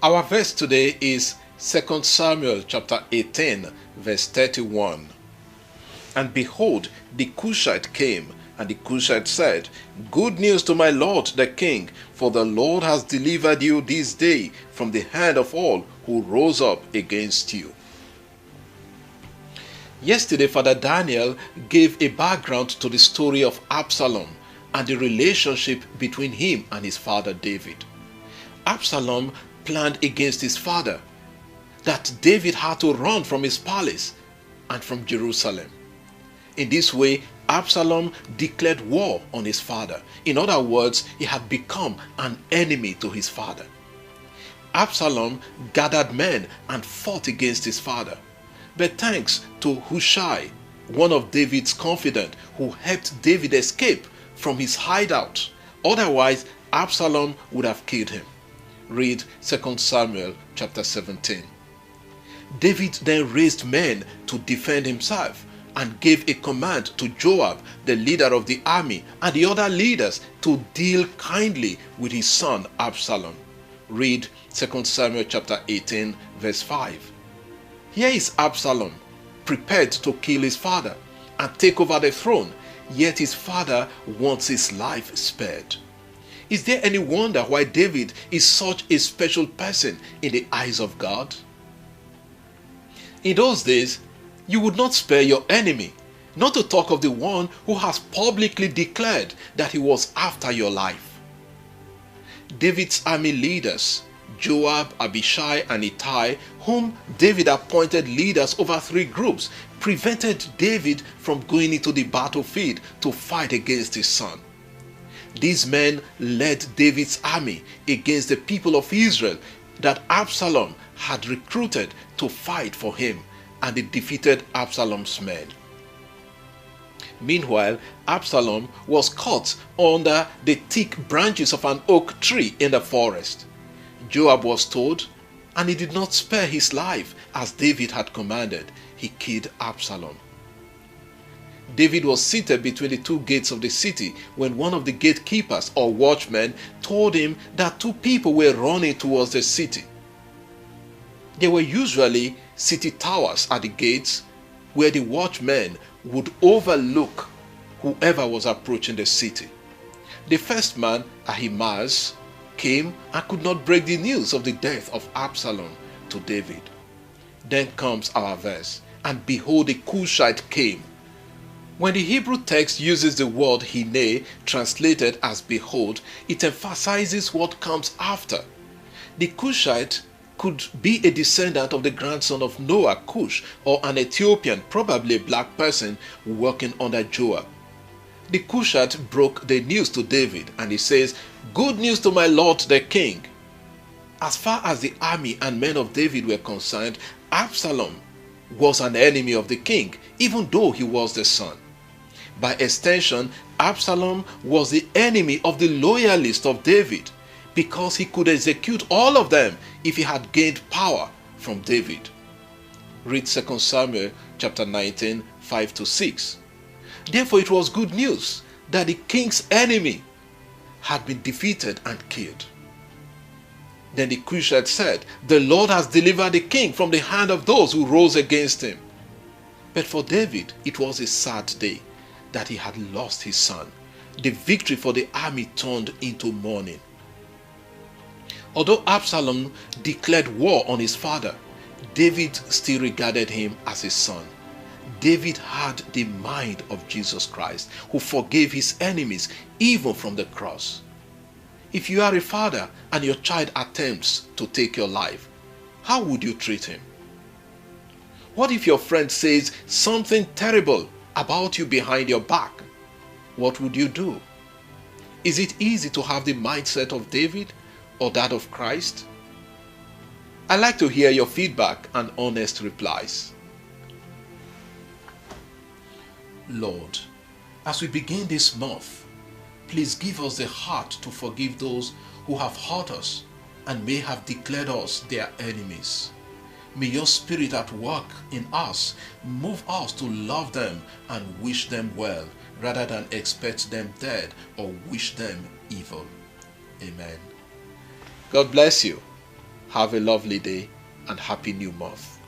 Our verse today is 2 Samuel chapter 18, verse 31. And behold, the Cushite came, and the Cushite said, Good news to my lord the king, for the Lord has delivered you this day from the hand of all who rose up against you. Yesterday, Father Daniel gave a background to the story of Absalom and the relationship between him and his father David. Absalom planned against his father, that David had to run from his palace and from Jerusalem. In this way, Absalom declared war on his father. In other words, he had become an enemy to his father. Absalom gathered men and fought against his father. But thanks to Cushite, one of David's confidants, who helped David escape from his hideout. Otherwise, Absalom would have killed him. Read 2 Samuel chapter 17. David then raised men to defend himself and gave a command to Joab, the leader of the army, and the other leaders to deal kindly with his son Absalom. Read 2 Samuel chapter 18 verse 5. Here is Absalom, prepared to kill his father and take over the throne, yet his father wants his life spared. Is there any wonder why David is such a special person in the eyes of God? In those days, you would not spare your enemy, not to talk of the one who has publicly declared that he was after your life. David's army leaders, Joab, Abishai, and Ittai, whom David appointed leaders over 3 groups, prevented David from going into the battlefield to fight against his son. These men led David's army against the people of Israel that Absalom had recruited to fight for him, and they defeated Absalom's men. Meanwhile, Absalom was caught under the thick branches of an oak tree in the forest. Joab was told, and he did not spare his life as David had commanded. He killed Absalom. David was seated between the 2 gates of the city when one of the gatekeepers or watchmen told him that 2 people were running towards the city. There were usually city towers at the gates where the watchmen would overlook whoever was approaching the city. The first man, Ahimaaz, came and could not break the news of the death of Absalom to David. Then comes our verse, and behold, the Cushite came. When the Hebrew text uses the word hine, translated as behold, it emphasizes what comes after. The Cushite could be a descendant of the grandson of Noah, Cush, or an Ethiopian, probably a black person working under Joab. The Cushite broke the news to David, and he says, Good news to my lord the king. As far as the army and men of David were concerned, Absalom was an enemy of the king, even though he was the son. By extension, Absalom was the enemy of the loyalists of David, because he could execute all of them if he had gained power from David. Read 2 Samuel chapter 19, 5-6. Therefore it was good news that the king's enemy had been defeated and killed. Then the Cushite said, The Lord has delivered the king from the hand of those who rose against him. But for David it was a sad day that he had lost his son. The victory for the army turned into mourning. Although Absalom declared war on his father, David still regarded him as his son. David had the mind of Jesus Christ, who forgave his enemies even from the cross. If you are a father and your child attempts to take your life, how would you treat him? What if your friend says something terrible about you behind your back? What would you do? Is it easy to have the mindset of David or that of Christ? I'd like to hear your feedback and honest replies. Lord, as we begin this month, please give us the heart to forgive those who have hurt us and may have declared us their enemies. May your spirit at work in us move us to love them and wish them well, rather than expect them dead or wish them evil. Amen. God bless you. Have a lovely day and happy new month.